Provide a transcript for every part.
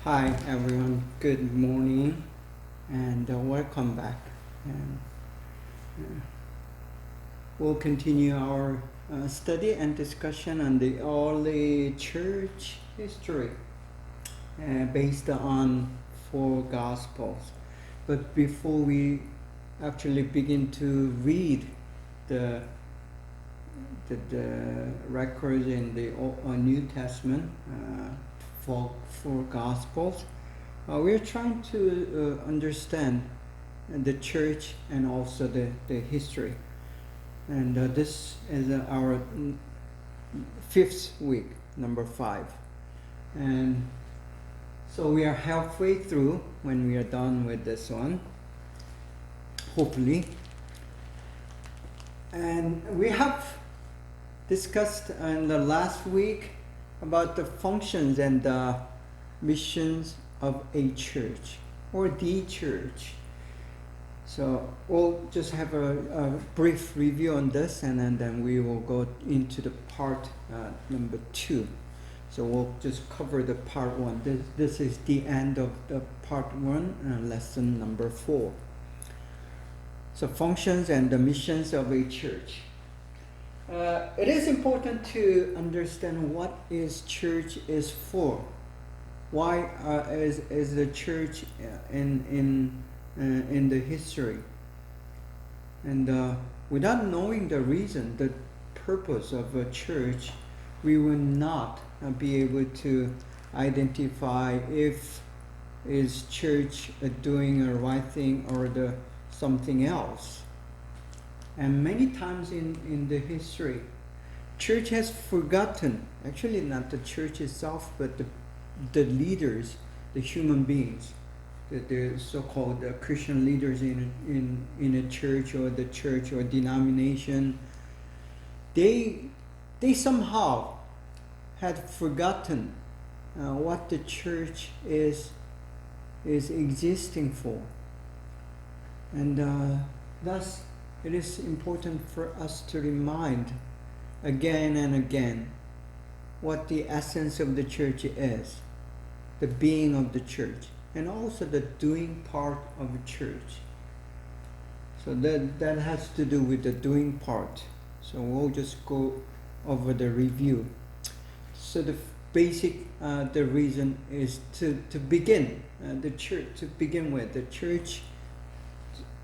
Hi everyone, good morning and welcome back. And we'll continue our study and discussion on the early church history based on four gospels. But before we actually begin to read the records in the New Testament, for Gospels, we're trying to understand the church and also the history. And this is our fifth week, number 5. And so we are halfway through when we are done with this one, hopefully. And we have discussed in the last week about the functions and the missions of a church or the church. So we'll just have a brief review on this, and then we will go into the part number 2. So we'll just cover the part 1. This is the end of the part 1, lesson number 4. So functions and the missions of a church. It is important to understand what is church is for. Why is the church in the history? And without knowing the reason, the purpose of a church, we will not be able to identify if is church doing a right thing or something else. And many times in the history, church has forgotten, actually not the church itself, but the leaders, the human beings, the so-called Christian leaders in a church or the church or denomination, they somehow had forgotten what the church is existing for. And thus, it is important for us to remind again and again what the essence of the church is, the being of the church, and also the doing part of the church. So that has to do with the doing part. So we'll just go over the review. So the basic, the reason is to begin the church, to begin with. The church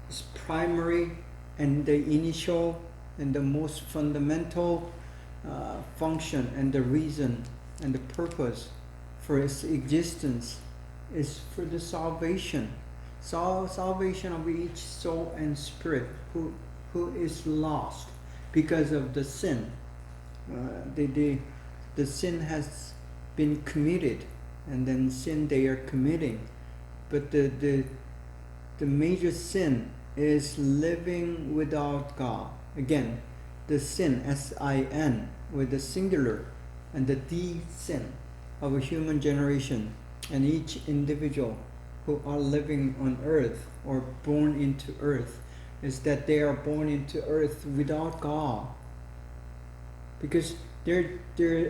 is primary and the initial and the most fundamental function and the reason and the purpose for its existence is for the salvation of each soul and spirit who is lost because of the sin. The sin has been committed, and then sin they are committing, but the major sin is living without God. Again, the sin, S-I-N, with the singular, and the sin of a human generation, and each individual who are living on earth or born into earth, is that they are born into earth without God. Because their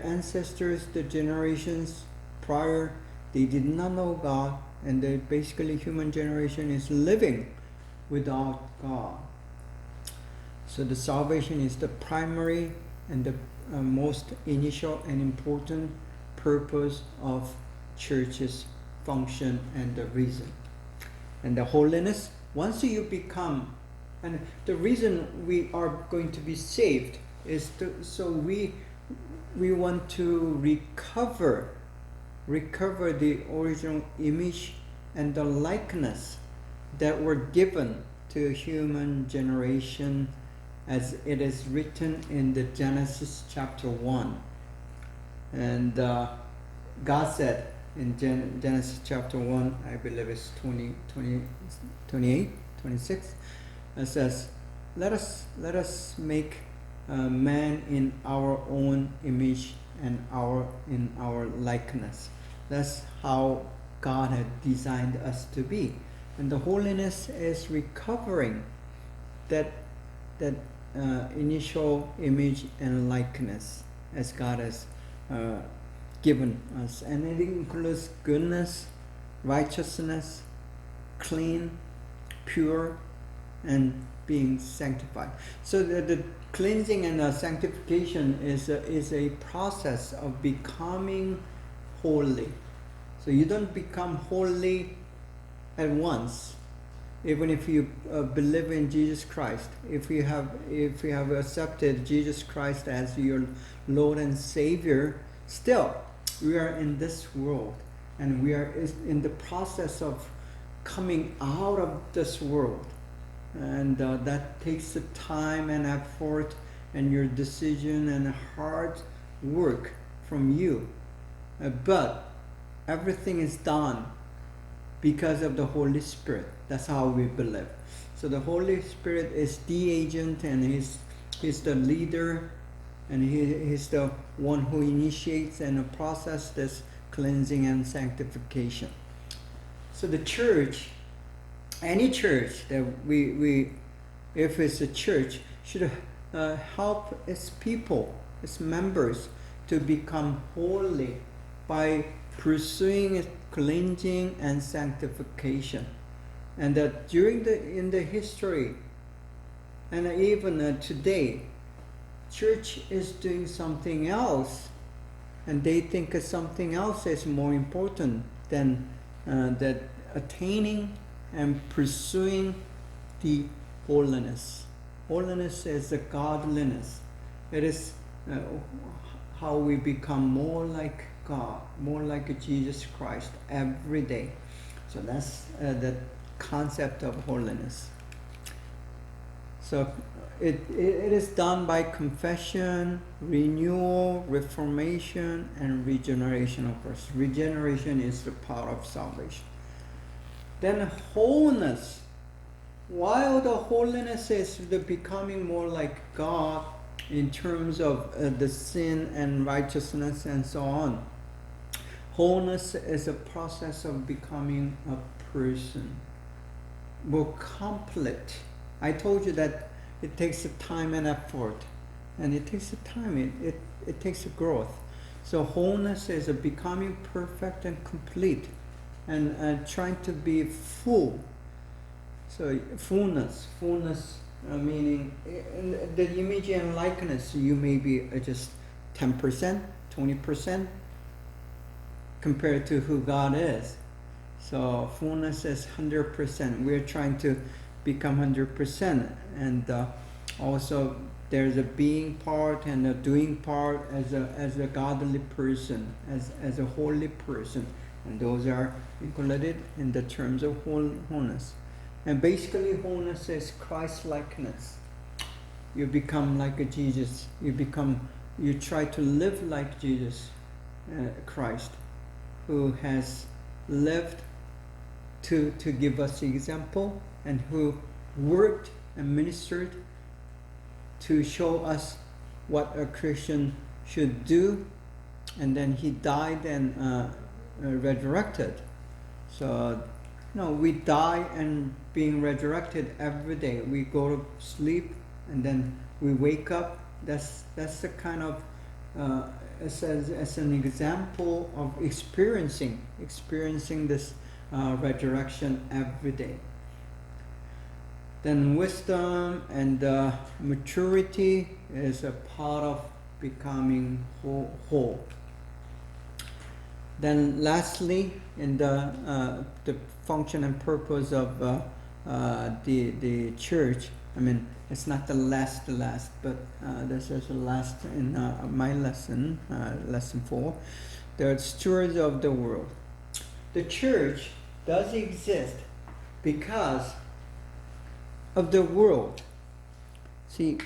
ancestors, the generations prior, they did not know God, and basically human generation is living without God. So the salvation is the primary and the most initial and important purpose of church's function and the reason. And the holiness, once you become, and the reason we are going to be saved is so we want to recover the original image and the likeness that were given to human generation, as it is written in the Genesis chapter 1. And God said in Genesis chapter 1, I believe it's 28, 26, it says, let us make man in our own image and in our likeness. That's how God had designed us to be. And the holiness is recovering that initial image and likeness as God has given us. And it includes goodness, righteousness, clean, pure, and being sanctified. So the cleansing and sanctification is a process of becoming holy. So you don't become holy at once. Even if you believe in Jesus Christ, if you have accepted Jesus Christ as your Lord and Savior, still we are in this world, and we are in the process of coming out of this world, and that takes the time and effort and your decision and hard work from you, but everything is done because of the Holy Spirit. That's how we believe. So the Holy Spirit is the agent, and he's the leader, and he's the one who initiates and processes this cleansing and sanctification. So the church, any church that we if it's a church, should help its people, its members, to become holy by pursuing cleansing and sanctification. And that in the history, and even today, church is doing something else, and they think something else is more important than that attaining and pursuing the holiness. Holiness is the godliness. It is how we become more like God, more like Jesus Christ every day. So that's the concept of holiness. So it is done by confession, renewal, reformation, and regeneration, of course. Regeneration is the power of salvation. Then wholeness. While the holiness is the becoming more like God in terms of the sin and righteousness and so on, wholeness is a process of becoming a person, more complete. I told you that it takes a time and effort, and it takes a time, it takes a growth. So wholeness is a becoming perfect and complete, and trying to be full. So fullness meaning in the image and likeness, you may be just 10%, 20% compared to who God is. So fullness is 100%. We're trying to become 100%, and also there's a being part and a doing part as a godly person, as a holy person, and those are included in the terms of wholeness. And basically, wholeness is Christ-likeness. You become like a Jesus. You try to live like Jesus Christ, who has lived to give us the example, and who worked and ministered to show us what a Christian should do, and then he died and resurrected. So we die and being resurrected every day. We go to sleep and then we wake up. That's the kind of as an example of experiencing this resurrection every day. Then wisdom and maturity is a part of becoming whole. Then lastly, in the function and purpose of the church, I mean, it's not the last, but this is the last in my lesson, lesson 4. The stewards of the world. The church does exist because of the world. See,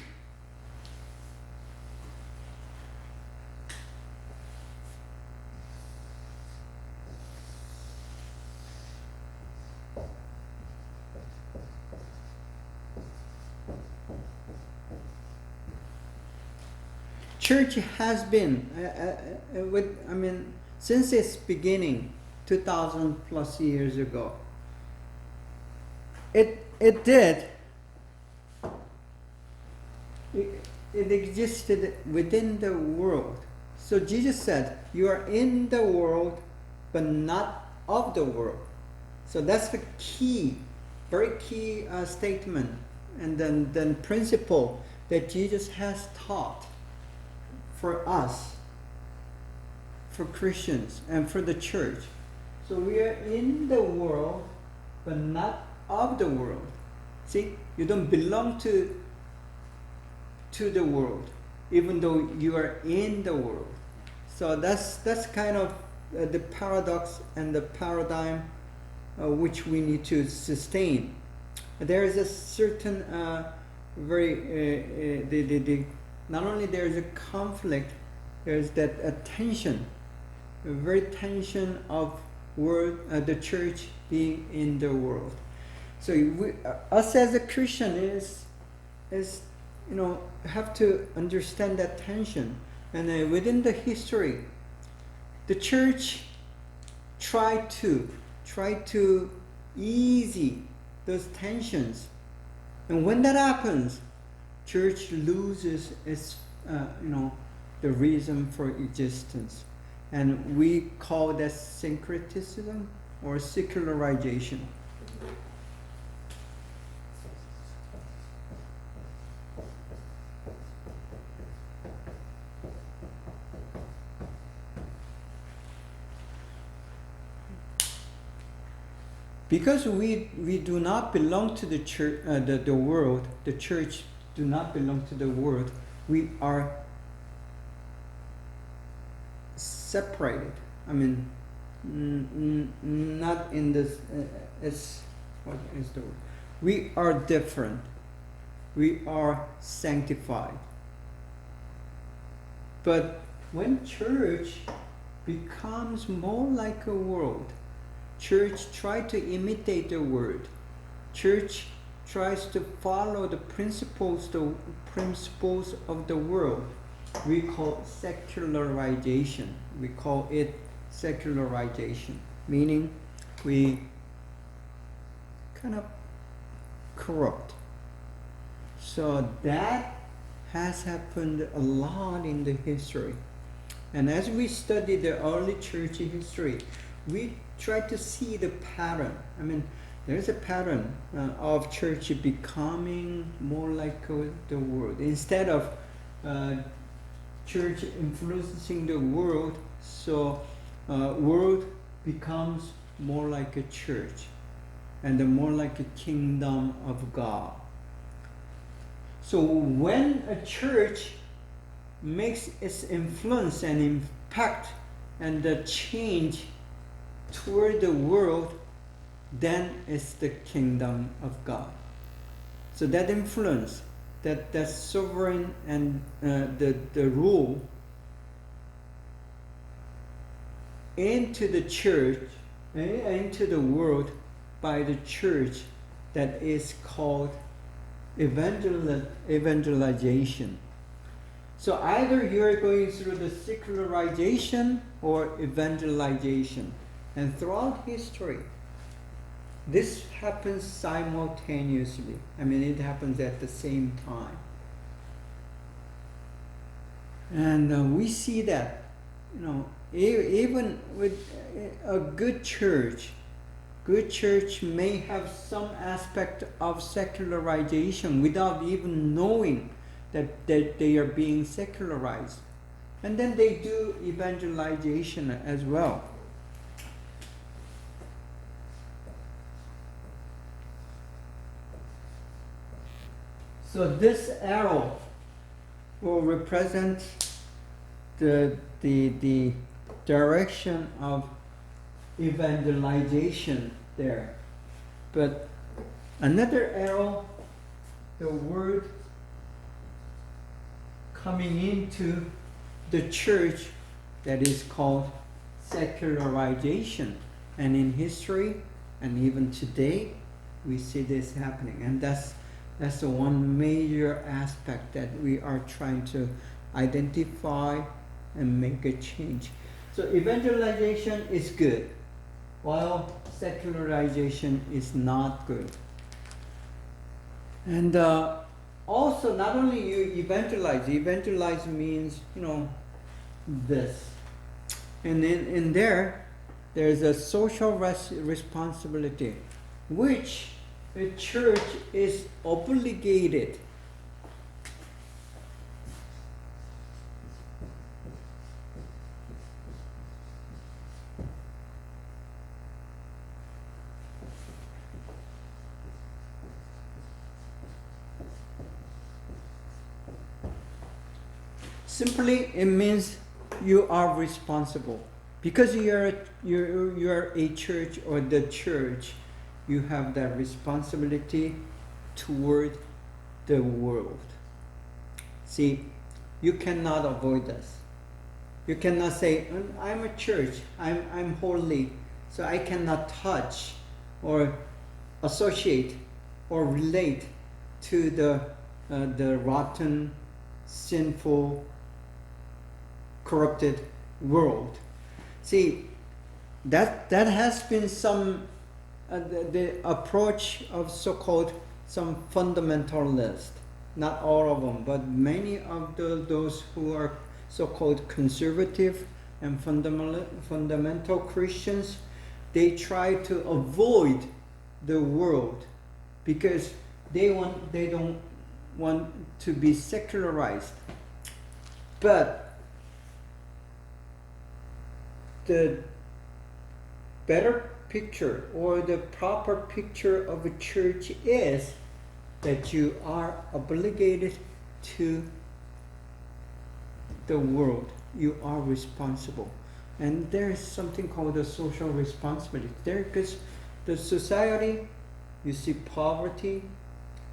church has been, since its beginning, 2,000 plus years ago. It existed within the world. So Jesus said, "You are in the world, but not of the world." So that's the key, very key statement, and then principle that Jesus has taught for us, for Christians, and for the church. So we are in the world, but not of the world. See, you don't belong to the world, even though you are in the world. So that's kind of the paradox and the paradigm which we need to sustain. There is a certain not only there is a conflict, there is that tension, a very tension of the church being in the world. So us as a Christian is have to understand that tension. And within the history, the church tried to ease those tensions, and when that happens, church loses its the reason for existence, and we call that syncretism or secularization. Because we do not belong to the church, the world, the church do not belong to the world, we are separated. I mean, not in this, what is the word? We are different. We are sanctified. But when church becomes more like a world, church tries to imitate the word. Church tries to follow the principles of the world. We call secularization. We call it secularization, meaning we kind of corrupt. So that has happened a lot in the history. And as we study the early church history, we try to see the pattern. I mean, there's a pattern of church becoming more like the world. Instead of church influencing the world, so world becomes more like a church and more like a kingdom of God. So when a church makes its influence and impact and the change toward the world, then it's the kingdom of God. So that influence, that sovereign and the rule into the church, into the world by the church, that is called evangelization. So either you're going through the secularization or evangelization. And throughout history, this happens simultaneously. I mean, it happens at the same time. And we see that, even with a good church may have some aspect of secularization without even knowing that they are being secularized. And then they do evangelization as well. So this arrow will represent the direction of evangelization there. But another arrow, the word coming into the church, that is called secularization. And in history, and even today, we see this happening. And that's the one major aspect that we are trying to identify and make a change. So evangelization is good, while secularization is not good. And also, not only you evangelize means, this. And in there, there's a social responsibility which the church is obligated simply it means you are responsible because you're a church or the church. You have that responsibility toward the world. See, you cannot avoid this. You cannot say, I'm a church, I'm holy, so I cannot touch or associate or relate to the rotten, sinful, corrupted world. See, that has been some the approach of so-called some fundamentalists. Not all of them, but many of those who are so-called conservative and fundamental Christians, they try to avoid the world because they don't want to be secularized. But the better picture or the proper picture of a church is that you are obligated to the world. You are responsible. And there is something called a social responsibility. There, because the society, you see poverty,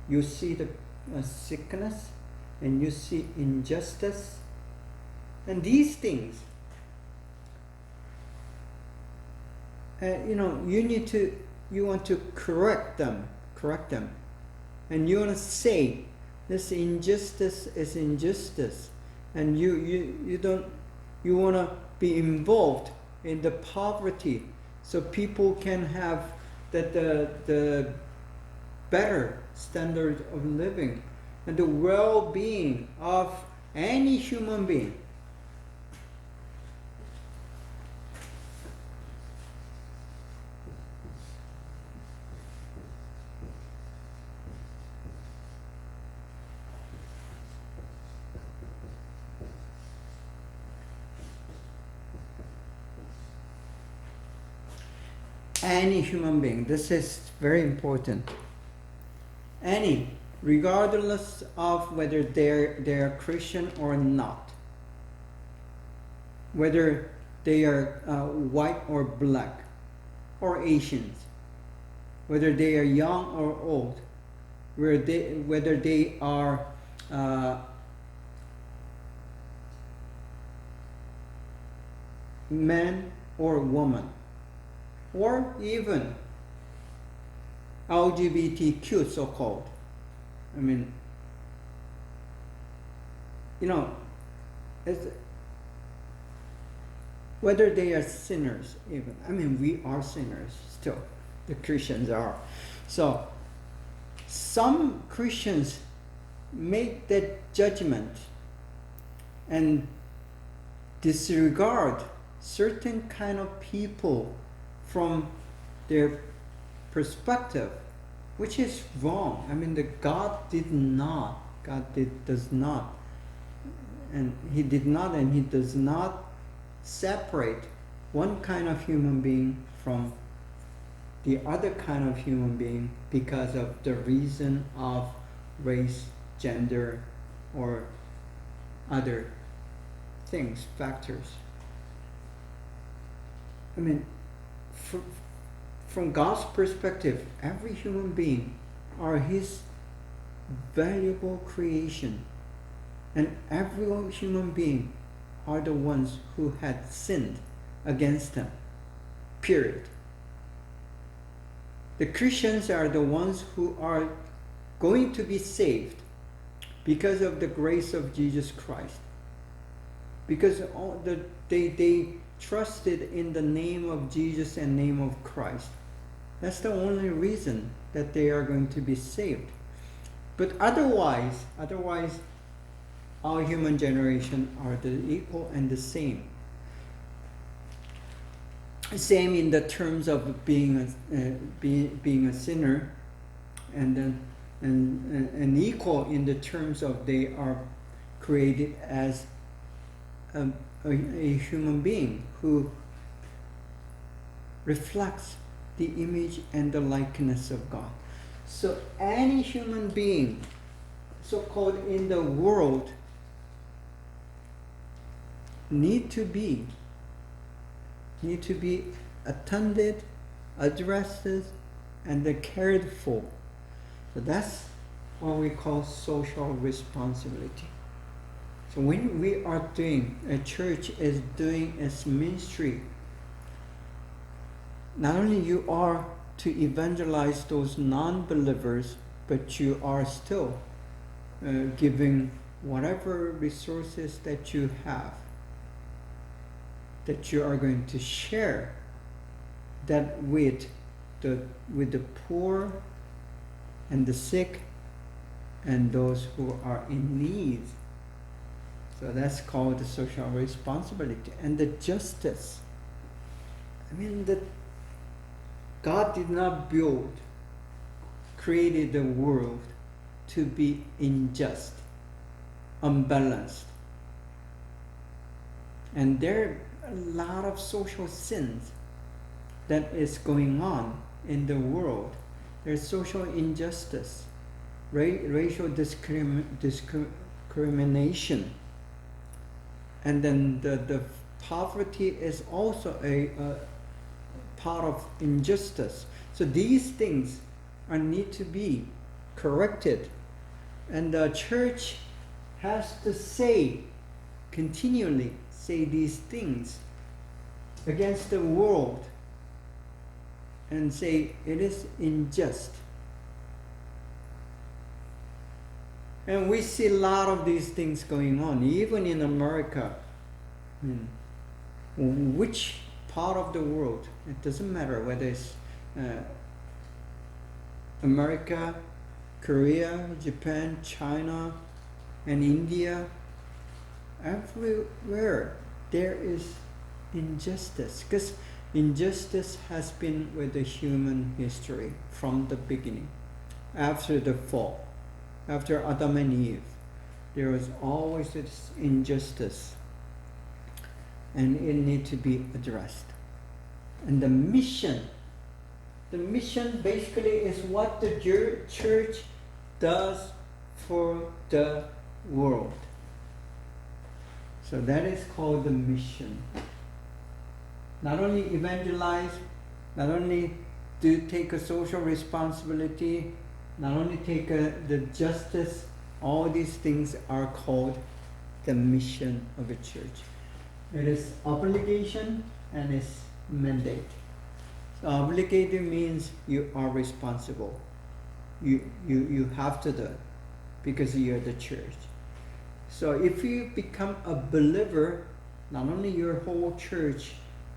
you see the sickness, and you see injustice. And these things, you want to correct them, and you want to say this injustice is injustice, and you want to be involved in the poverty, so people can have the better standard of living and the well-being of any human being. Any human being, this is very important. Any, regardless of whether they're Christian or not, whether they are white or black, or Asians, whether they are young or old, whether they are man or woman, or even LGBTQ so-called. I mean, whether they are sinners even. I mean, we are sinners still. The Christians are. So, some Christians make that judgment and disregard certain kind of people from their perspective, which is wrong. I mean, God does not, and He does not separate one kind of human being from the other kind of human being because of the reason of race, gender, or other things, factors. I mean, from God's perspective, every human being are His valuable creation, and every human being are the ones who had sinned against Him. Period. The Christians are the ones who are going to be saved because of the grace of Jesus Christ, because they trusted in the name of Jesus and name of Christ. That's the only reason that they are going to be saved. But otherwise, all human generation are the equal and the same. Same in the terms of being being a sinner, and then and equal in the terms of they are created as a human being who reflects the image and the likeness of God. So any human being, so-called in the world, need to be attended, addressed, and cared for. So that's what we call social responsibility. So when we are doing, a church is doing its ministry, not only you are to evangelize those non-believers, but you are still giving whatever resources that you have, that you are going to share that with the poor and the sick and those who are in need. So that's called the social responsibility. And the justice. I mean, God did not created the world to be unjust, unbalanced. And there are a lot of social sins that is going on in the world. There's social injustice, racial discrimination, and then the poverty is also a part of injustice. So these things need to be corrected, and the church has to continually say these things against the world and say it is unjust. And we see a lot of these things going on, even in America. Which part of the world, it doesn't matter whether it's America, Korea, Japan, China, and India, everywhere there is injustice, because injustice has been with the human history from the beginning. After the fall, after Adam and Eve, there was always this injustice, and it needs to be addressed. And the mission basically is what the church does for the world. So that is called the mission. Not only evangelize, not only do take a social responsibility, not only take the justice, all these things are called the mission of a church. It is obligation and it's mandate. So obligated means you are responsible. You have to do it because you're the church. So if you become a believer, not only your whole church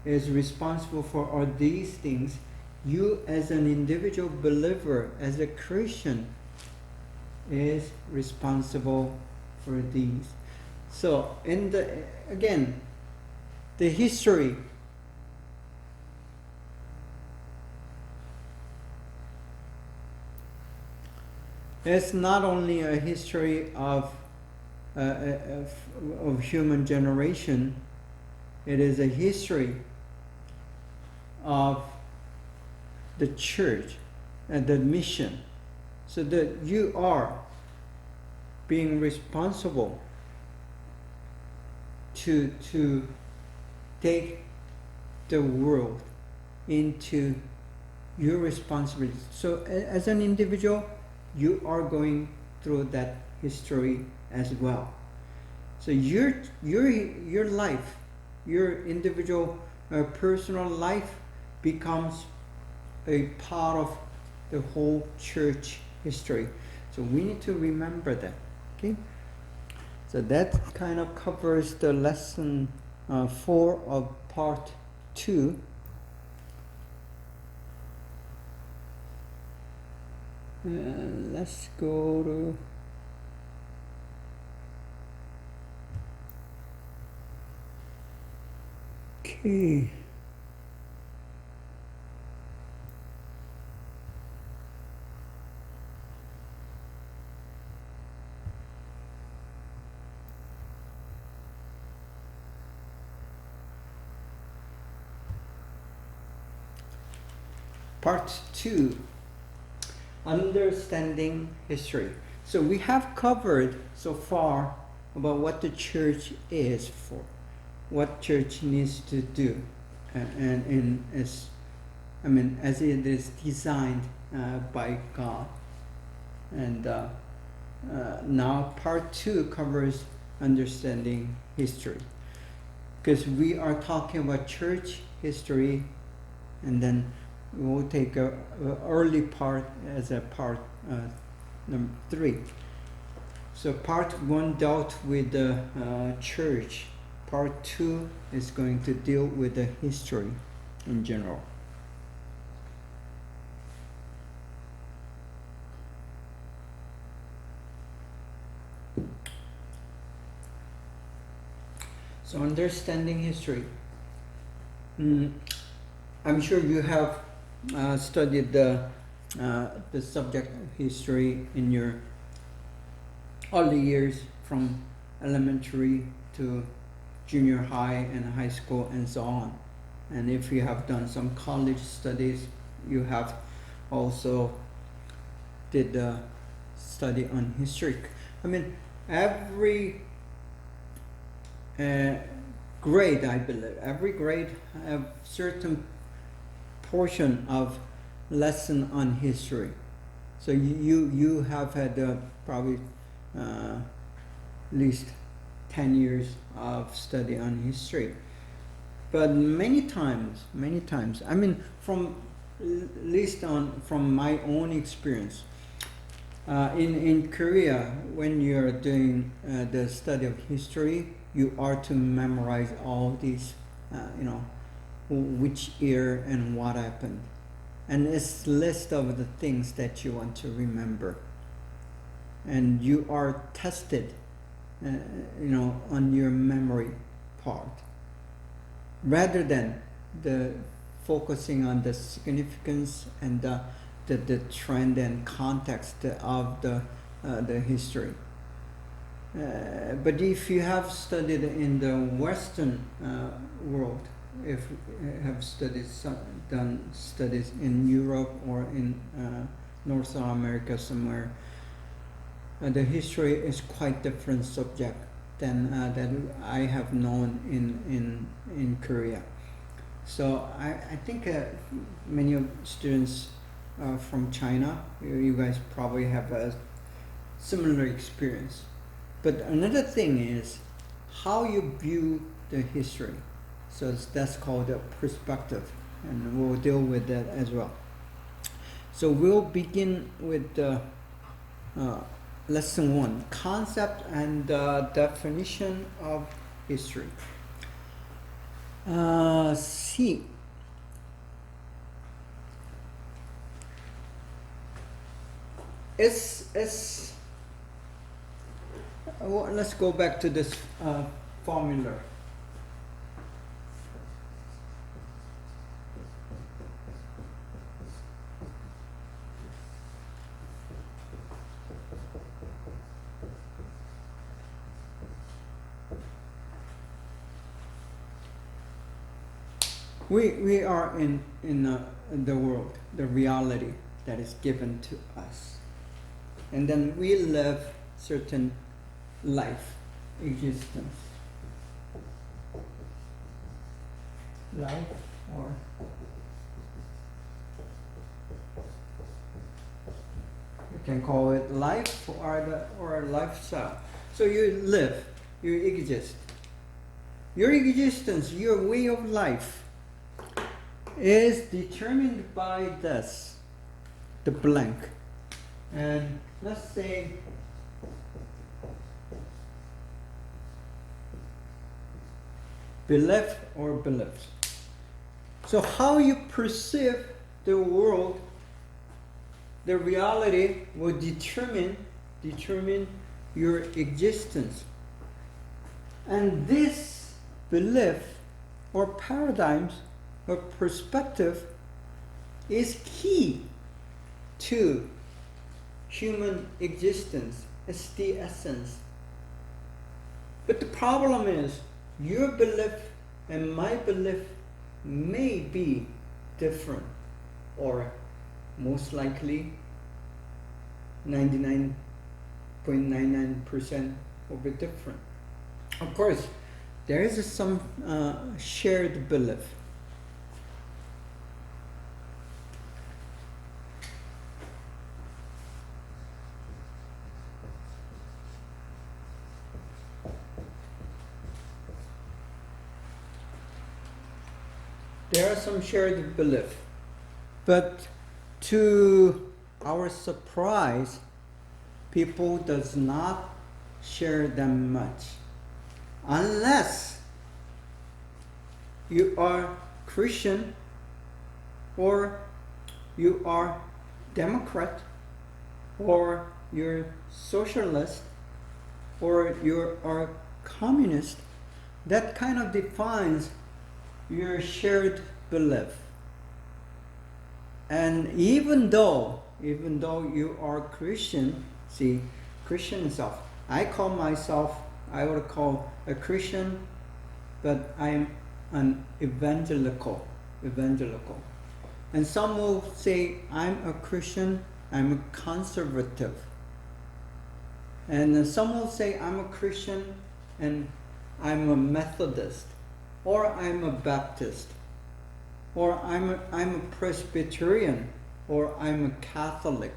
is responsible for all these things, you as an individual believer, as a Christian, is responsible for these. So the history is not only a history of human generation, it is a history of the church and the mission. So that you are being responsible to take the world into your responsibility. So as an individual, you are going through that history as well. So your life, your individual personal life becomes a part of the whole church history. So we need to remember that. Okay. So that kind of covers the lesson 4 of part 2. Let's go to okay. part 2, understanding history. So we have covered so far about what the church is for, what church needs to do, and as it is designed by God. And now part 2 covers understanding history, because we are talking about church history, and then we'll take a early part as a part number 3. So part 1 dealt with the church. Part 2 is going to deal with the history in general. So understanding history. I'm sure you have studied the subject of history in your early years, from elementary to junior high and high school and so on. And if you have done some college studies, you have also did a study on history. Every grade, I believe, every grade have certain portion of lesson on history. So you have had probably at least 10 years of study on history. But many times, from at least from my own experience, in Korea, when you're doing the study of history, you are to memorize all these, which year and what happened. And it's a list of the things that you want to remember. And you are tested, on your memory part, rather than the focusing on the significance and the trend and context of the history. But if you have studied in the Western world, if you have done studies in Europe or in North America somewhere, the history is quite different subject than that I have known in Korea. So I think many of students from China, you guys probably have a similar experience. But another thing is how you view the history. So that's called a perspective, and we'll deal with that as well. So we'll begin with lesson 1, concept and definition of history. C. Let's go back to this formula. We are in the world, the reality that is given to us, and then we live certain life, existence, life, or you can call it life or a lifestyle. So you live, you exist. Your existence, your way of life, is determined by this, the blank. And let's say belief or beliefs. So how you perceive the world, the reality, will determine your existence. And this belief or paradigms or perspective is key to human existence. It's the essence. But the problem is, your belief and my belief may be different or most likely 99.99% will be different. Of course, there is some shared belief. There are some shared belief, but to our surprise, people does not share them much, unless you are Christian, or you are Democrat, or you're socialist, or you are communist. That kind of defines your shared belief. And even though you are Christian, see, Christian self, I would call a Christian, but I am an evangelical. And some will say, I'm a Christian, I'm a conservative. And some will say, I'm a Christian and I'm a Methodist, or I'm a Baptist, or I'm a Presbyterian, or I'm a Catholic.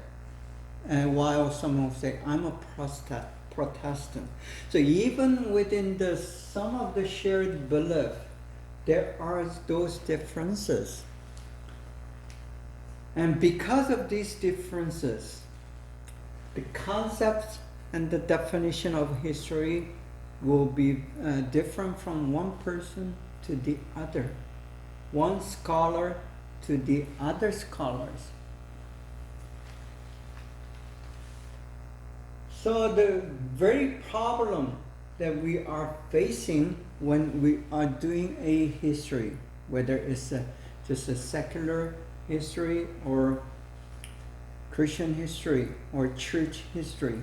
And while some will say, I'm a Protestant. So even within some of the shared belief, there are those differences. And because of these differences, the concepts and the definition of history will be different from one person to the other, one scholar to the other scholars. So the very problem that we are facing when we are doing a history, whether it's just a secular history or Christian history or church history,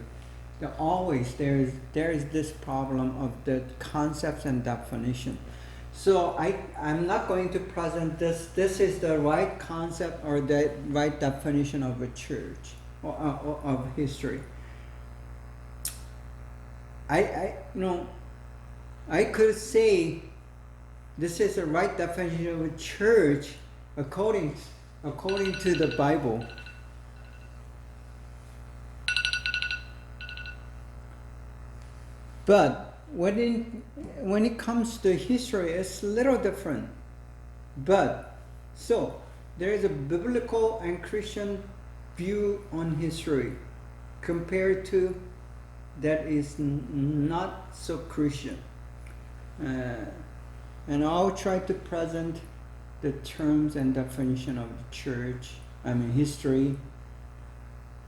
there is this problem of the concepts and definition. So I'm not going to present this is the right concept or the right definition of a church or of history. I could say this is the right definition of a church according to the Bible. But when it comes to history, it's a little different. But so there is a biblical and Christian view on history compared to that is not so Christian. And I'll try to present the terms and definition of history,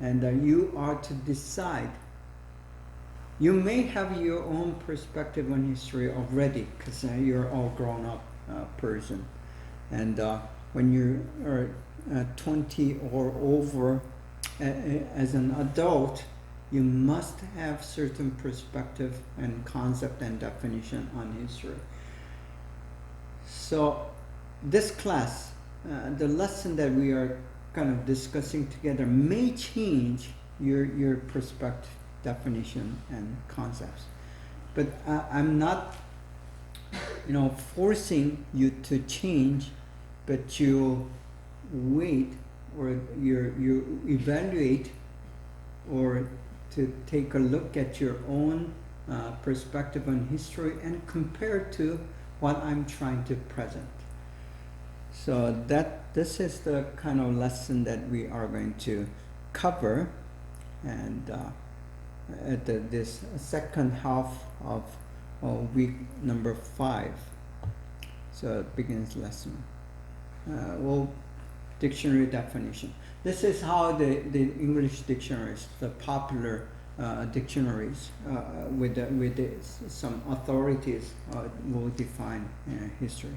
and you are to decide. You may have your own perspective on history already, because you're all grown up person, and when you are 20 or over as an adult, you must have certain perspective and concept and definition on history. So this class, the lesson that we are kind of discussing together may change your perspective, definition, and concepts. But I'm not, forcing you to change, but you wait or you evaluate or to take a look at your own perspective on history and compare to what I'm trying to present. So this is the kind of lesson that we are going to cover, and at this second half of week number 5. So it begins lesson. Dictionary definition. This is how the English dictionaries, the popular dictionaries with some authorities will define history.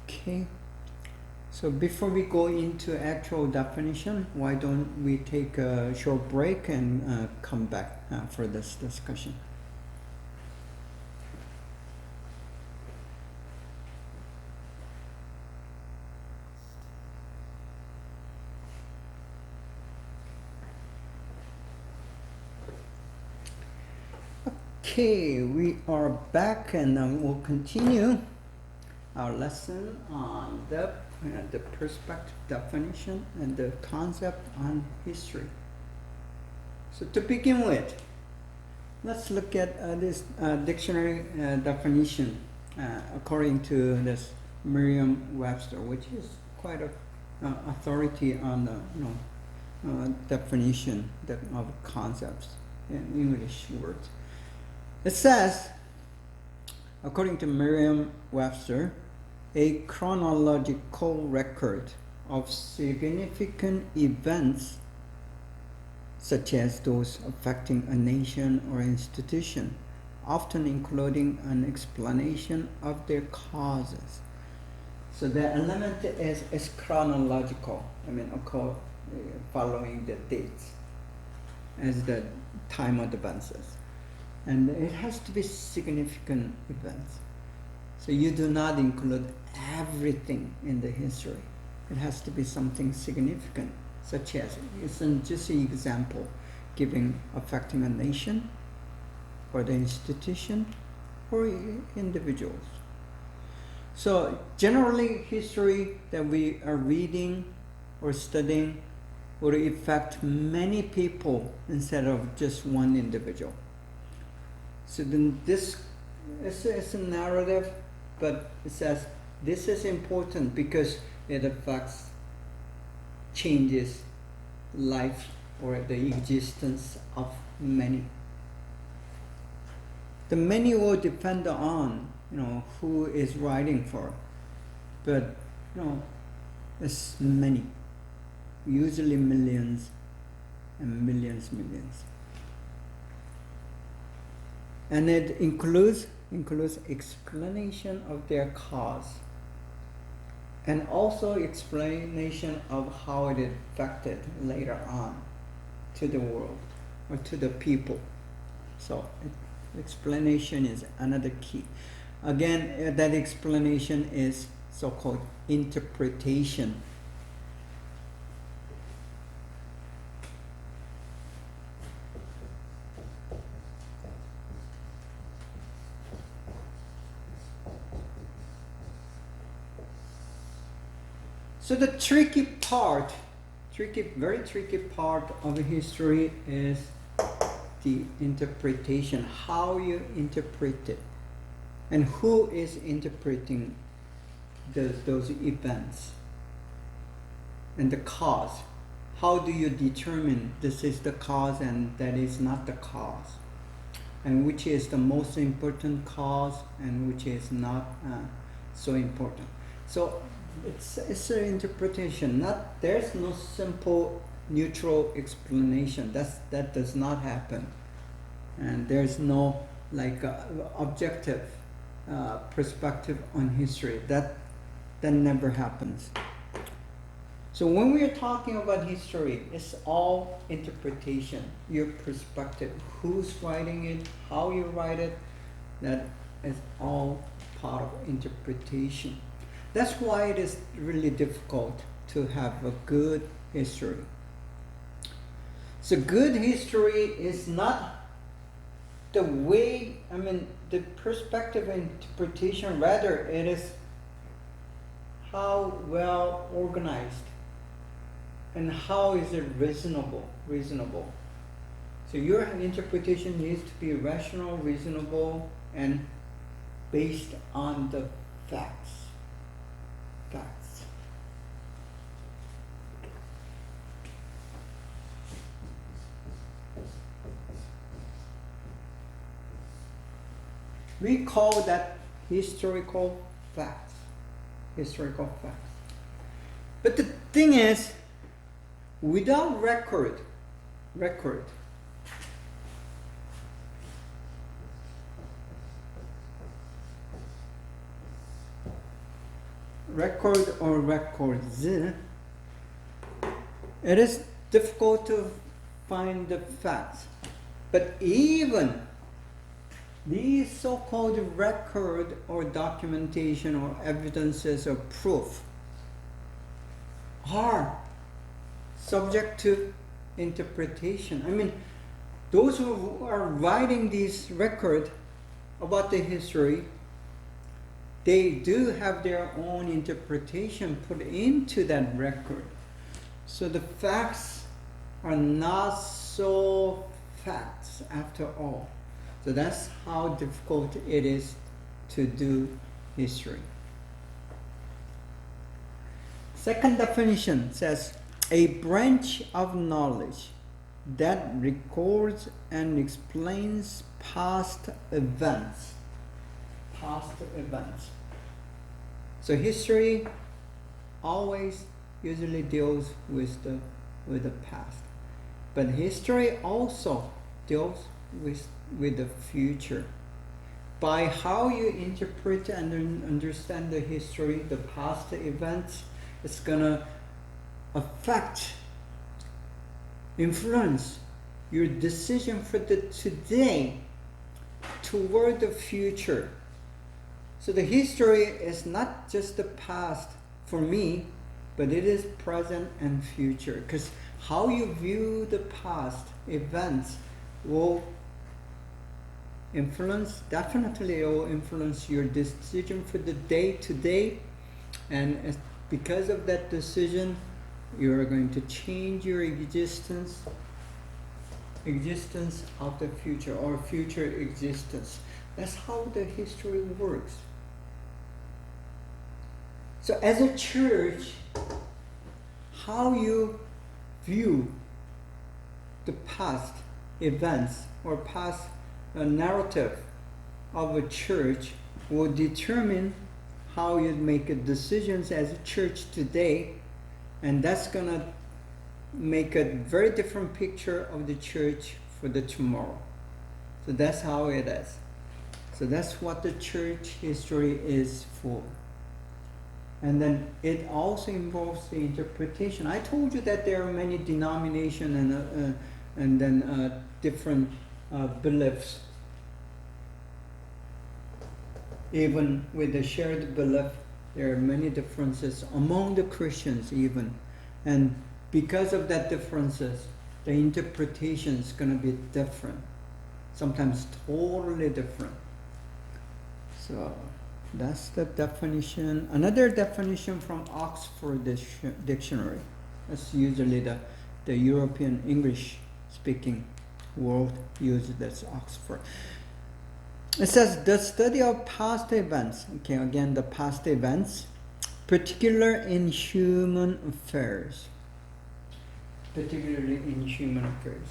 Okay. So before we go into actual definition, why don't we take a short break and come back for this discussion. Okay, we are back and we'll continue our lesson on the perspective definition and the concept on history. So to begin with, let's look at this dictionary definition according to this Merriam-Webster, which is quite a authority on the definition of concepts in English words. It says, according to Merriam-Webster, a chronological record of significant events such as those affecting a nation or institution, often including an explanation of their causes. So the element is chronological, following the dates as the time advances. And it has to be significant events. So you do not include everything in the history. It has to be something significant, such as, it's just an example, affecting a nation, or the institution, or individuals. So generally, history that we are reading or studying would affect many people instead of just one individual. So then this is a narrative, but it says this is important because it affects, changes life or the existence of many. The many will depend on who is writing for, but it's many, usually millions and millions. And it includes explanation of their cause, and also explanation of how it affected later on to the world or to the people. So explanation is another key. Again, that explanation is so-called interpretation. So the very tricky part of history is the interpretation, how you interpret it, and who is interpreting those events, and the cause. How do you determine this is the cause and that is not the cause, and which is the most important cause and which is not so important? So it's an interpretation. There's no simple neutral explanation. That does not happen, and there's no objective perspective on history. That never happens. So when we are talking about history, it's all interpretation, your perspective, who's writing it, how you write it. That is all part of interpretation. That's why it is really difficult to have a good history. So good history is not the way, the perspective and interpretation, rather it is how well organized and how is it reasonable. So your interpretation needs to be rational, reasonable, and based on the facts. We call that historical facts. But the thing is, without record, or records, it is difficult to find the facts. But even these so-called record or documentation or evidences or proof are subject to interpretation. those who are writing these record about the history, they do have their own interpretation put into that record. So the facts are not so facts after all. So that's how difficult it is to do history. Second definition says, a branch of knowledge that records and explains past events. Past events. So history always usually deals with the past, but history also deals with the future. By how you interpret and understand the history, the past events, it's gonna affect, influence your decision for the today toward the future. So the history is not just the past for me, but it is present and future. Because how you view the past events will influence, definitely it will influence your decision for the day today. And because of that decision, you are going to change your existence of the future, or future existence. That's how the history works. So as a church, how you view the past events or past narrative of a church will determine how you make decisions as a church today, and that's gonna make a very different picture of the church for the tomorrow. So that's how it is. So that's what the church history is for. And then it also involves the interpretation. I told you that there are many denominations and then different beliefs. Even with the shared belief, there are many differences among the Christians even. And because of that differences, the interpretation is going to be different. Sometimes totally different. So that's the definition. Another definition from Oxford Dictionary. That's usually the European English speaking world uses this Oxford. It says the study of past events. Okay, again, the past events, particularly in human affairs. Particularly in human affairs.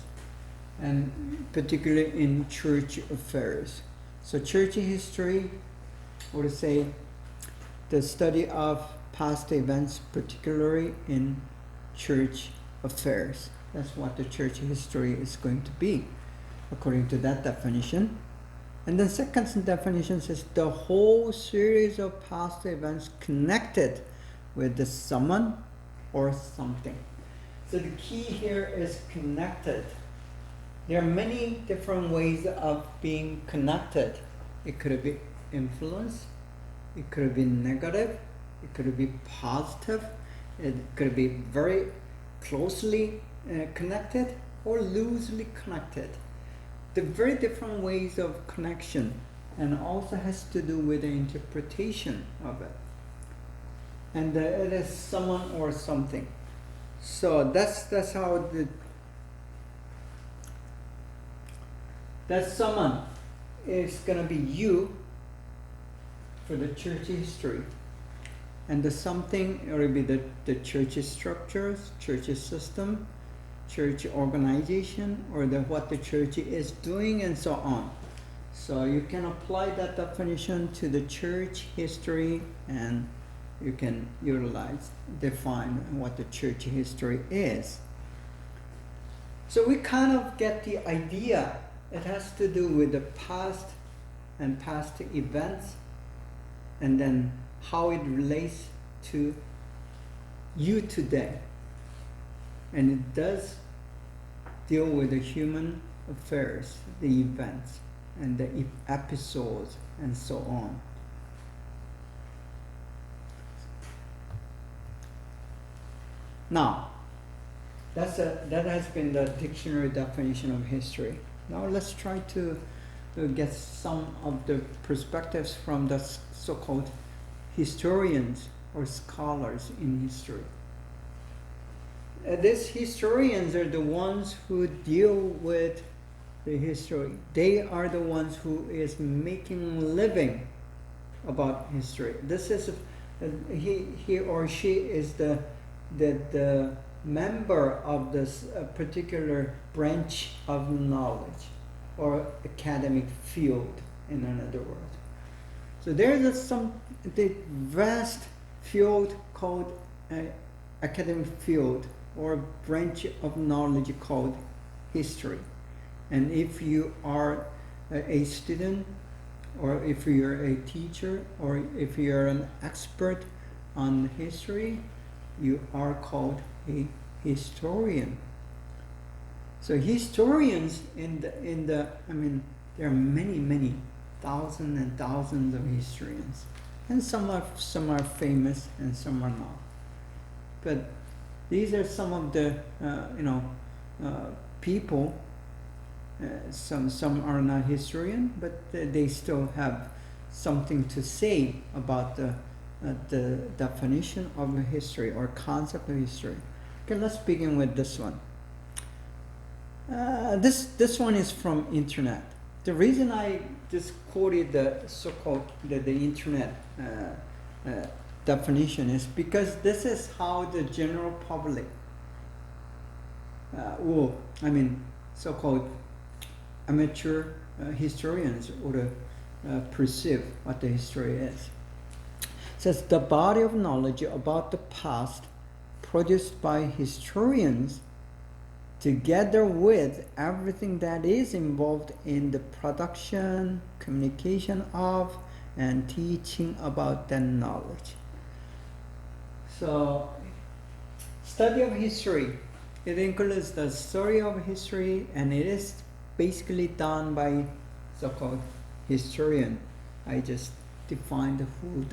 And particularly in church affairs. So church history, or to say the study of past events, particularly in church affairs. That's what the church history is going to be, according to that definition. And then second definition says the whole series of past events connected with the someone or something. So the key here is connected. There are many different ways of being connected. It could be influence, it could be negative, it could be positive, it could be very closely connected or loosely connected. The very different ways of connection, and also has to do with the interpretation of it. And it is someone or something. So that's how that someone is going to be you for the church history. And the something will be the church structures, church system, church organization, or what the church is doing, and so on. So you can apply that definition to the church history, and you can define what the church history is. So we kind of get the idea. It has to do with the past and past events, and then how it relates to you today. And it does deal with the human affairs, the events, and the episodes, and so on. Now, that has been the dictionary definition of history. Now let's try to get some of the perspectives from the so-called historians or scholars in history. These historians are the ones who deal with the history. They are the ones who is making living about history. This is he or she is the member of this particular branch of knowledge or academic field, in another word. So there's the vast field called academic field or branch of knowledge called history. And if you are a student, or if you're a teacher, or if you're an expert on history, you are called a historian. So historians there are many thousands and thousands of historians, and some are famous and some are not. But these are some of the people. Some are not historian, but they still have something to say about the definition of history or concept of history. Okay, let's begin with this one. This one is from internet. The reason I just quoted the so-called the internet definition is because this is how the general public so-called amateur historians would perceive what the history is. It says the body of knowledge about the past produced by historians together with everything that is involved in the production, communication of, and teaching about that knowledge. So, study of history. It includes the story of history, and it is basically done by so-called historian. I just defined who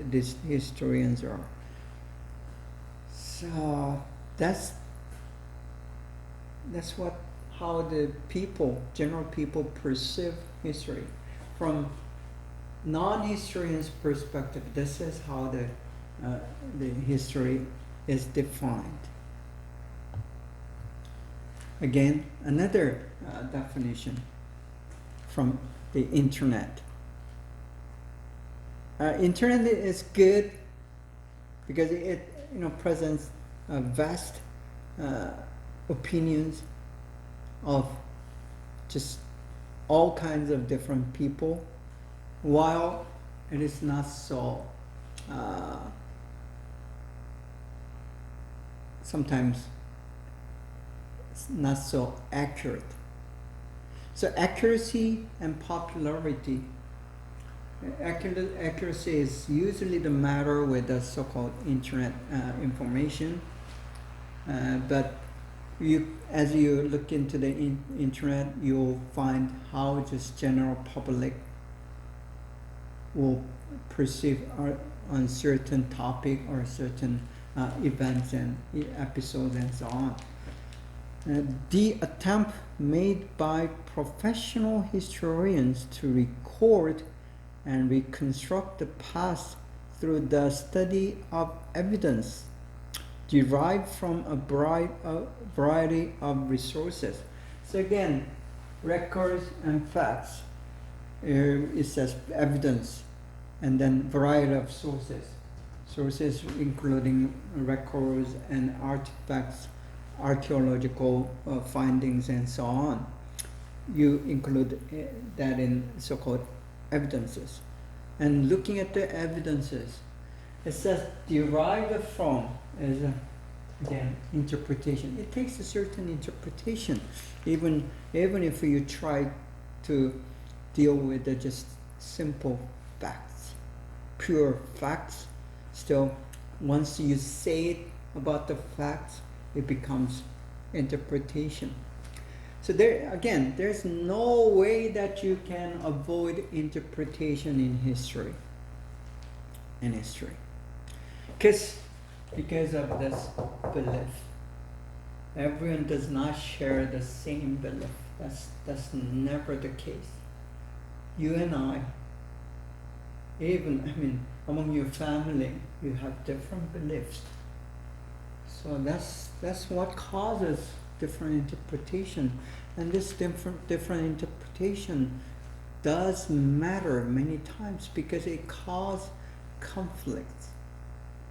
these historians are. So that's how the general people perceive history. From non-historians' perspective, this is how the history is defined. Again, another definition from the internet. Internet is good because it presents vast opinions of just all kinds of different people, while it is not so sometimes it's not so accurate. So accuracy and popularity. Accuracy is usually the matter with the so-called internet information, but as you look into the internet, you'll find how just general public will perceive on certain topic or certain events and episodes and so on. The attempt made by professional historians to record and reconstruct the past through the study of evidence derived from a variety of resources. So again, records and facts. It says evidence, and then variety of sources. Sources including records and artifacts, archaeological findings, and so on. You include that in so-called evidences. And looking at the evidences, it says derived from is again interpretation. It takes a certain interpretation, even if you try to deal with the just simple facts, pure facts. Still, once you say it about the facts, it becomes interpretation. So there's no way that you can avoid interpretation in history. Because of this belief. Everyone does not share the same belief. That's never the case. You and I, even among your family, you have different beliefs. So that's what causes different interpretation, and this different interpretation does matter many times because it causes conflicts.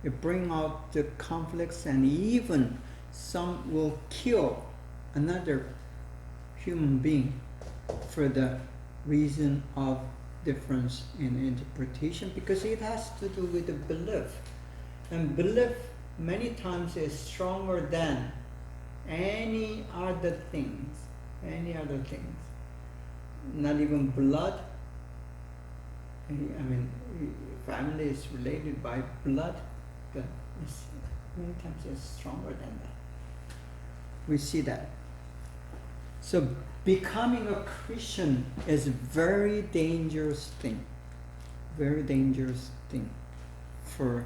It brings out the conflicts, and even some will kill another human being for the reason of difference in interpretation, because it has to do with the belief, and belief many times is stronger than any other things. Not even blood. Family is related by blood, but many times it's stronger than that. We see that. So becoming a Christian is a very dangerous thing. Very dangerous thing for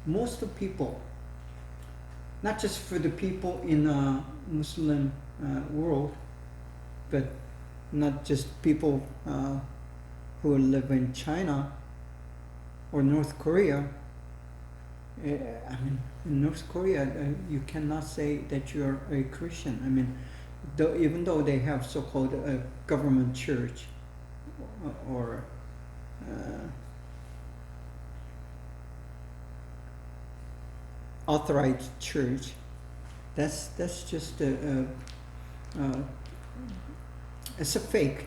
most of people. Not just for the people in the Muslim world, but not just people who live in China or North Korea. In North Korea, you cannot say that you are a Christian. Even though they have so-called government church or authorized church, that's just it's a fake.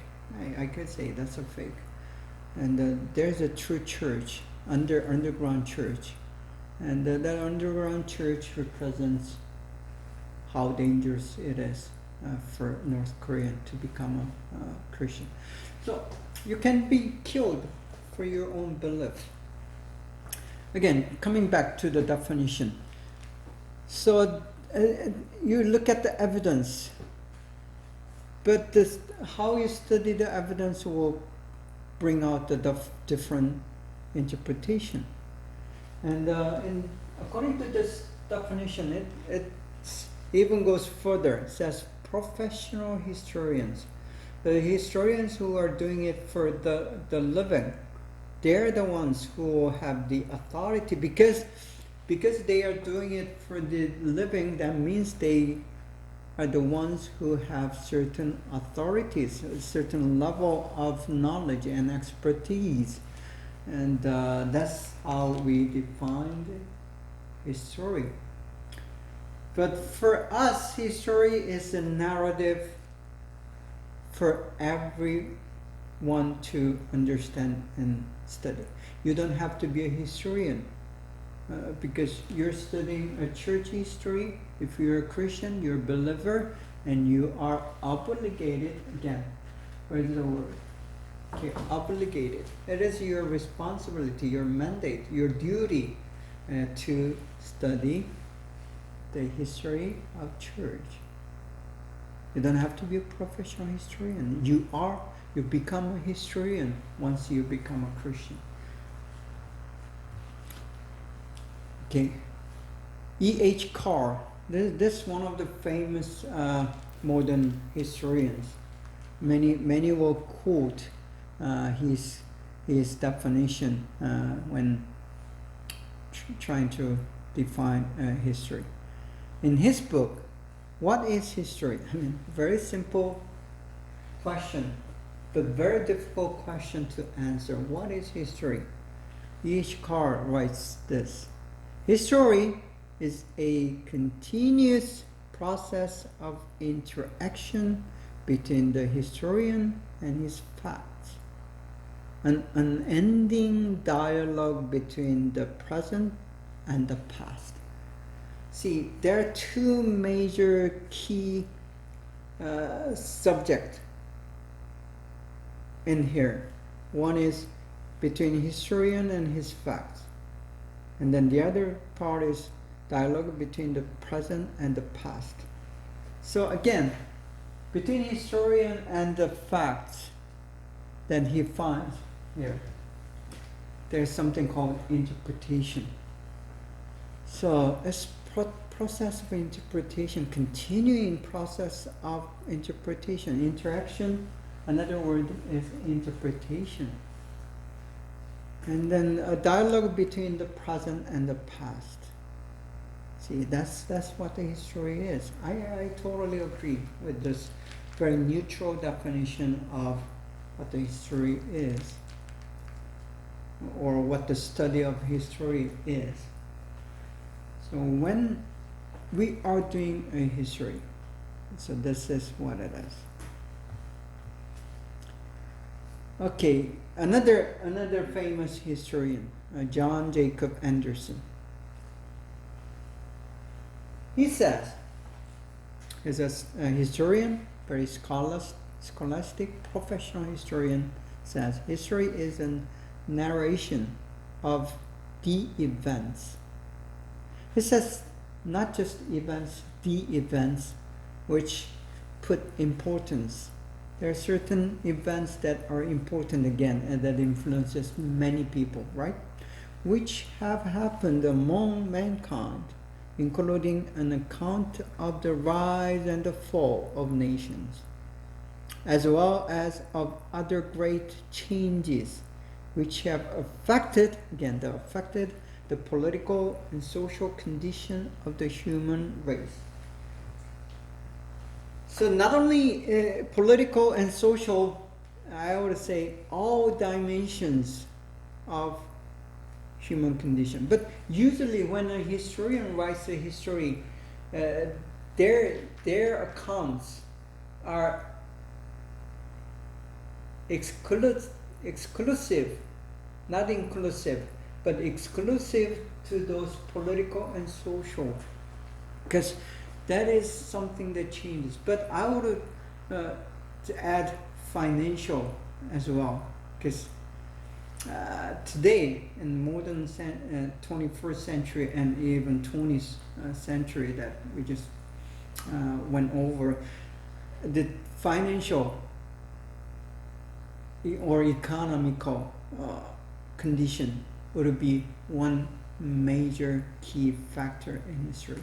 I could say that's a fake. And there's a true church, underground church, and that underground church represents how dangerous it is for North Korean to become a Christian. So you can be killed for your own belief. Again, coming back to the definition. So you look at the evidence, but how you study the evidence will bring out the different interpretation. And according to this definition, it even goes further. It says professional historians. The historians who are doing it for the living, they're the ones who have the authority, because they are doing it for the living. That means they are the ones who have certain authorities, a certain level of knowledge and expertise, and that's how we define history. But for us, history is a narrative for everyone to understand and study. You don't have to be a historian because you're studying a church history. If you're a Christian, you're a believer, and you are obligated, again, where's the word? Okay, obligated. It is your responsibility, your mandate, your duty to study the history of church. You don't have to be a professional historian. You become a historian once you become a Christian. Okay. E.H. Carr, this is one of the famous modern historians. Many will quote his definition when trying to define history. In his book, What is History? Very simple question, but very difficult question to answer. What is history? E.H. Carr writes this: history is a continuous process of interaction between the historian and his facts, an unending dialogue between the present and the past. See, there are two major key subjects in here. One is between historian and his facts, and then the other part is dialogue between the present and the past. So again, between historian and the facts that he finds here, there's something called interpretation. So it's process of interpretation, continuing process of interpretation. Interaction, another word is interpretation. And then a dialogue between the present and the past. See, that's what the history is. I totally agree with this very neutral definition of what the history is, or what the study of history is. So when we are doing a history, so this is what it is. Okay, another famous historian, John Jacob Anderson. He says, he's a historian, very scholastic, professional historian, says history is a narration of the events. He says not just events, the events which put importance. There are certain events that are important again and that influences many people, right? Which have happened among mankind, including an account of the rise and the fall of nations, as well as of other great changes which have affected the political and social condition of the human race. So not only political and social, I would say all dimensions of human condition. But usually when a historian writes a history, their accounts are exclusive, not inclusive, but exclusive to those political and social, because that is something that changes. But I would to add financial as well, because today in modern 21st century and even 20th century that we just went over, the financial or economical condition would be one major key factor in history.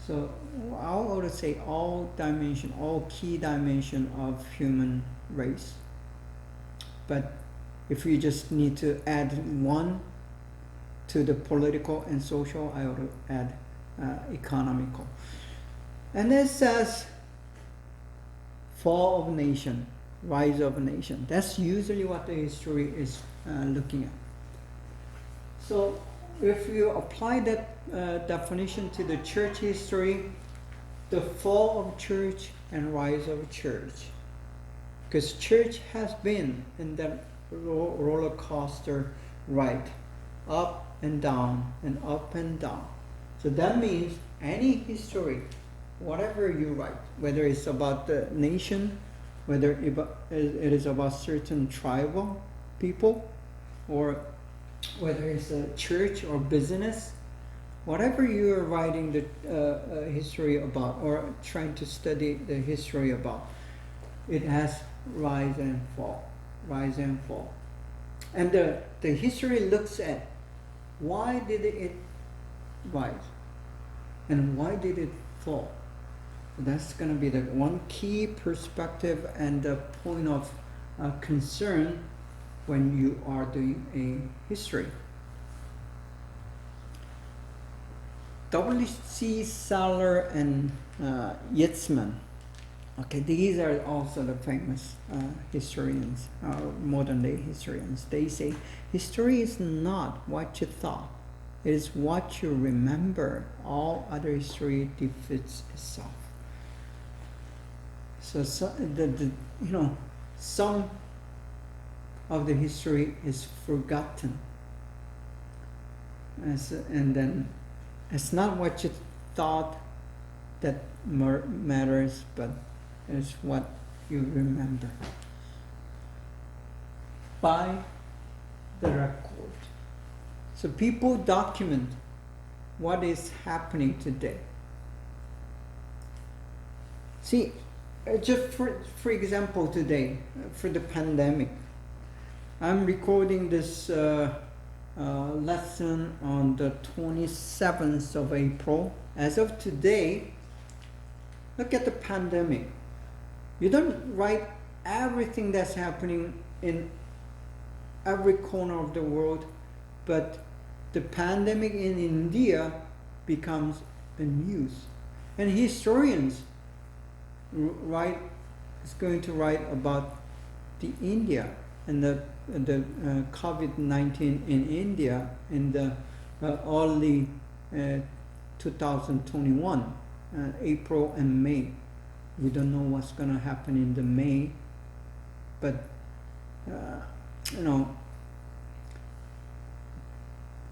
So I would say all key dimension of human race. But if you just need to add one to the political and social, I would add economical. And it says fall of nation, rise of a nation. That's usually what the history is looking at. So if you apply that definition to the church history, the fall of church and rise of church, because church has been in that roller coaster ride, up and down and up and down. So that means any history, whatever you write, whether it's about the nation, whether it is about certain tribal people, or whether it's a church or business, whatever you are writing the history about or trying to study the history about, it has rise and fall. And the history looks at why did it rise and why did it fall. That's going to be the one key perspective and the point of concern when you are doing a history. W.C. Saller and Yitzman. Okay, these are also the famous historians, modern day historians. They say history is not what you thought; it is what you remember. All other history defeats itself. So some of the history is forgotten, and then it's not what you thought that matters, but it's what you remember by the record. So people document what is happening today. See, just for example, today, for the pandemic, I'm recording this lesson on the 27th of April. As of today, look at the pandemic. You don't write everything that's happening in every corner of the world, but the pandemic in India becomes a news. And historians is going to write about the India and the COVID-19 in India in the early 2021, April and May. We don't know what's going to happen in the May, but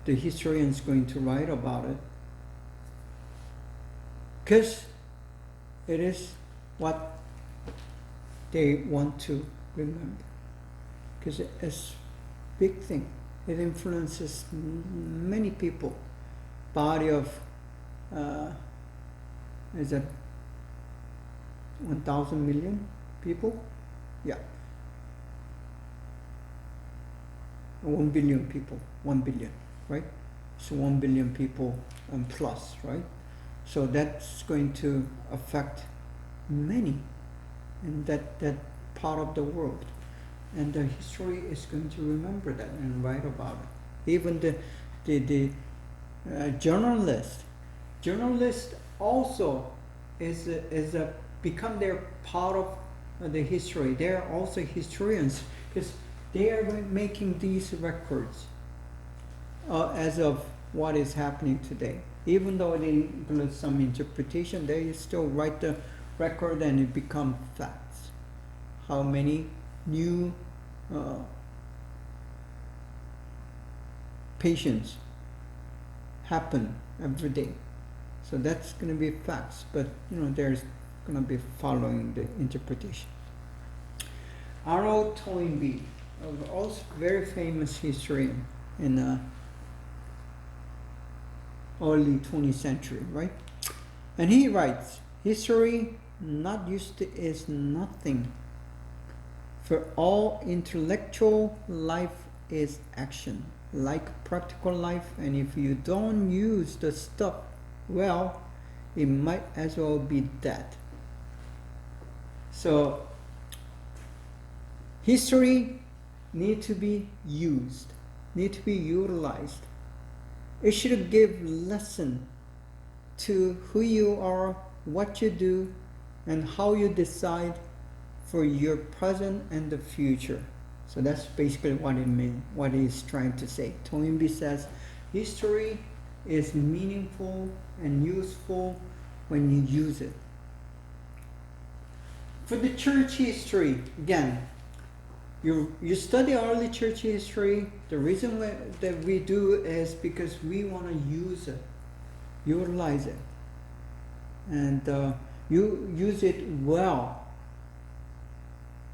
the historian is going to write about it because it is what they want to remember, because it's a big thing. It influences many people. Body of is it 1,000 million people? Yeah. 1 billion people. 1 billion, right? So 1 billion people plus, right? So that's going to affect many in that part of the world. And the history is going to remember that and write about it. Even the journalist also is become their part of the history. They are also historians because they are making these records as of what is happening today. Even though they include some interpretation, they still write the record and it becomes facts. How many new patients happen every day. So that's going to be facts, but there's going to be following the interpretation. Arnold Toynbee, also very famous historian in early 20th century, right? And he writes, history not used to is nothing, for all intellectual life is action, like practical life, and if you don't use the stuff well, it might as well be dead. So history need to be used, need to be utilized. It should give lesson to who you are, what you do, and how you decide for your present and the future. So that's basically what it means, what he's trying to say. Toynbee says, history is meaningful and useful when you use it. For the church history, again, you study early church history. The reason that we do is because we want to use it, utilize it, and you use it well,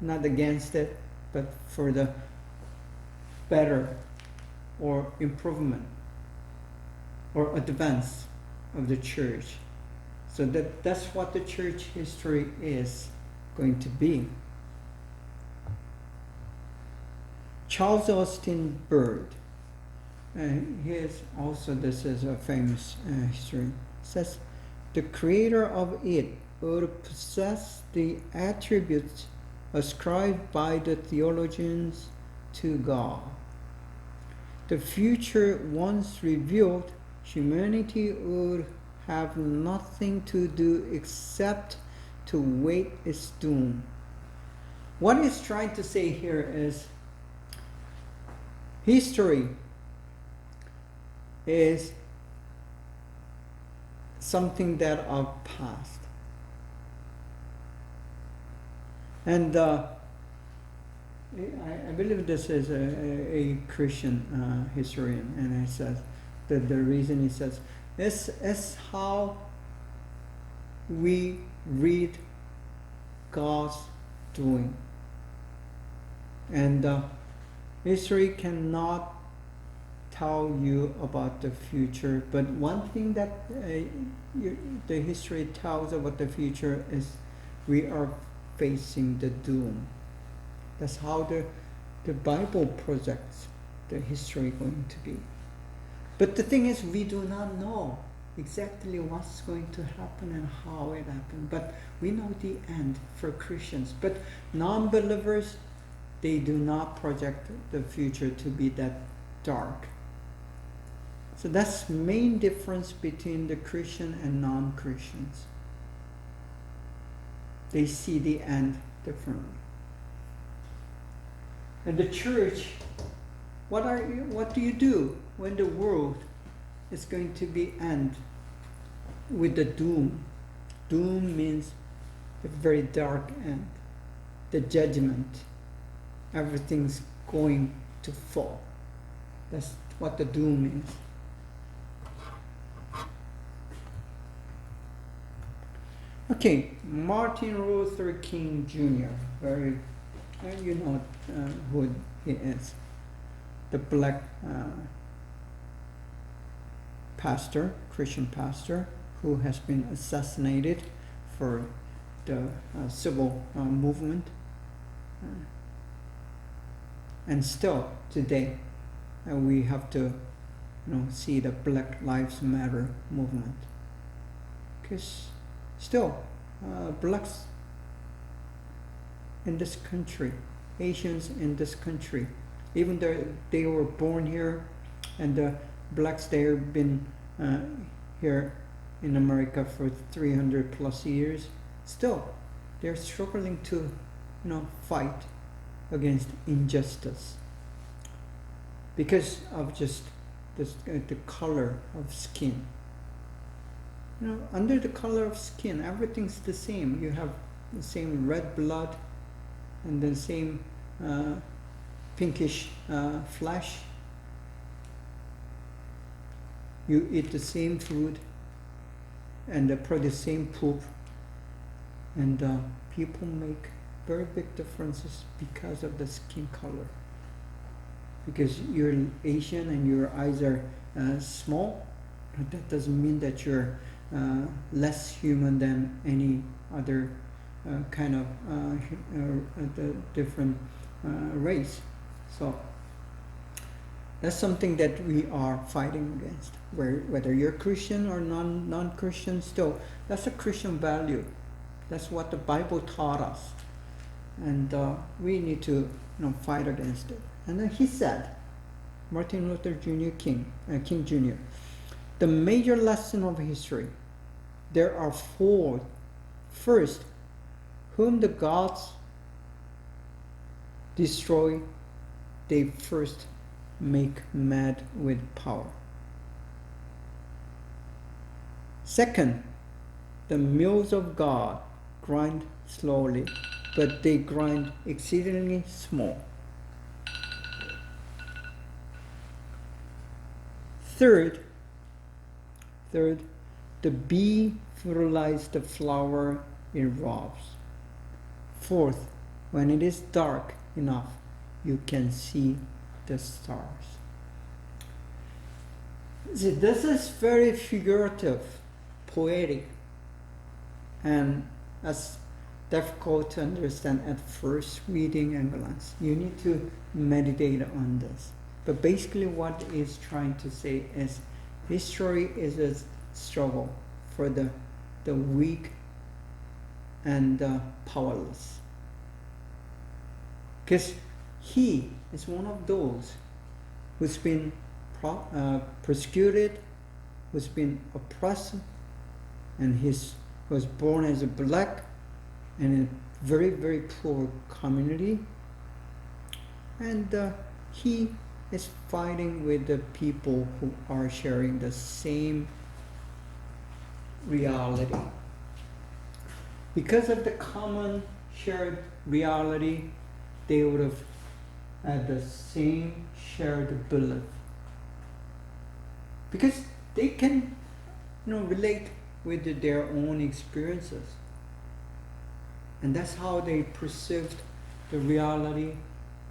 not against it, but for the better or improvement or advance of the church. So that's what the church history is going to be. Charles Austin Bird, this is a famous historian, says the creator of it would possess the attributes ascribed by the theologians to God. The future once revealed, humanity would have nothing to do except to wait its doom. What he's trying to say here is history is something that are past. And I believe this is a Christian historian, and he says that the reason he says this is how we read God's doing. And history cannot tell you about the future, but one thing that the history tells about the future is we are facing the doom. That's how the Bible projects the history going to be. But the thing is, we do not know exactly what's going to happen and how it happened. But we know the end for Christians. But non-believers, they do not project the future to be that dark. So that's the main difference between the Christian and non-Christians. They see the end differently. And the church, what do you do when the world is going to be end with the doom? Doom means a very dark end, the judgment. Everything's going to fall. That's what the doom means. Okay, Martin Luther King Jr. You know who he is. The black pastor, Christian pastor, who has been assassinated for the civil movement. And still today, we have to see the Black Lives Matter movement. Because still, blacks in this country, Asians in this country, even though they were born here, and the blacks, they have been here in America for 300 plus years, still they're struggling to fight against injustice because of just the color of skin. Under the color of skin, everything's the same. You have the same red blood and the same pinkish flesh. You eat the same food and produce the same poop. And people make very big differences because of the skin color. Because you're Asian and your eyes are small, that doesn't mean that you're less human than any other kind of the different race. So that's something that we are fighting against. Whether you're Christian or non-Christian, still that's a Christian value. That's what the Bible taught us, and we need to fight against it. And then he said, Martin Luther King Jr., the major lesson of history. There are four. First, whom the gods destroy, they first make mad with power. Second, the mills of God grind slowly, but they grind exceedingly small. Third, the bee fertilizes the flower it robs. Fourth, when it is dark enough, you can see the stars. See, this is very figurative, poetic, and that's difficult to understand at first reading and glance. You need to meditate on this. But basically what it's trying to say is history is a struggle for the weak and the powerless. Because he is one of those who's been persecuted, who's been oppressed, and he was born as a black in a very, very poor community. And he is fighting with the people who are sharing the same reality. Because of the common shared reality, they would have had the same shared belief. Because they can relate with their own experiences. And that's how they perceived the reality,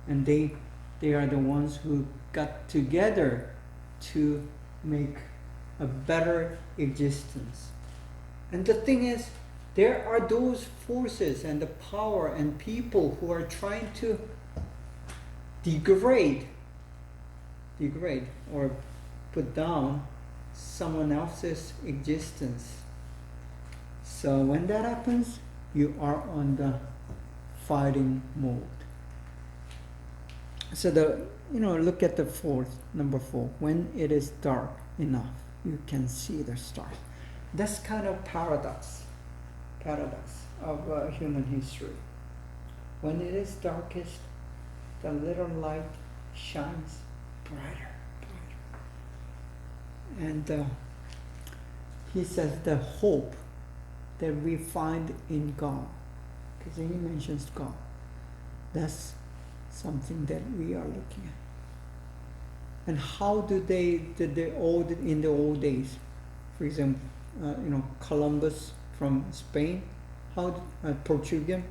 and they are the ones who got together to make a better existence. And the thing is, there are those forces and the power and people who are trying to degrade degrade or put down someone else's existence. So when that happens, you are on the fighting mode. So look at the number 4. When it is dark enough, you can see the stars. That's kind of paradox of human history. When it is darkest, the little light shines brighter. And he says the hope that we find in God, because he mentions God, that's something that we are looking at. And how in the old days, for example, Columbus from Spain, Portugal,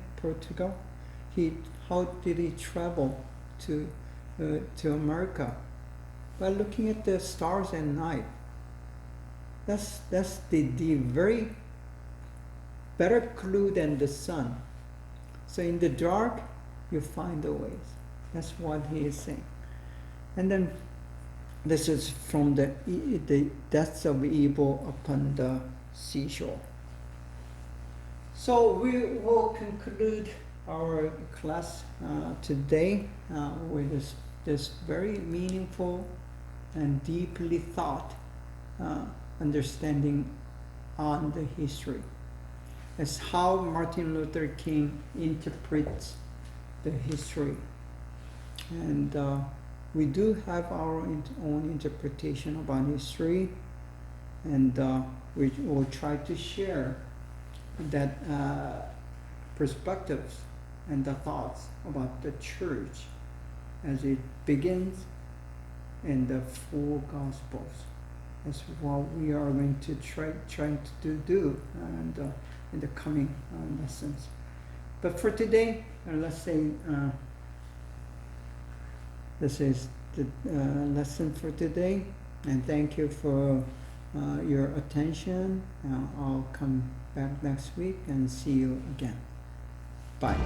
how did he travel to America? By looking at the stars at night. That's the very better clue than the sun. So in the dark, you find the ways. That's what he is saying. And then this is from the deaths of evil upon the seashore. So we will conclude our class today with this very meaningful and deeply thought understanding on the history. As how Martin Luther King interprets the history. And we do have our own interpretation about history, and we will try to share that perspectives and the thoughts about the church as it begins in the 4 Gospels. That's what we are going to try to do and in the coming lessons. But for today, let's say this is the lesson for today, and thank you for your attention. I'll come back next week and see you again. Bye.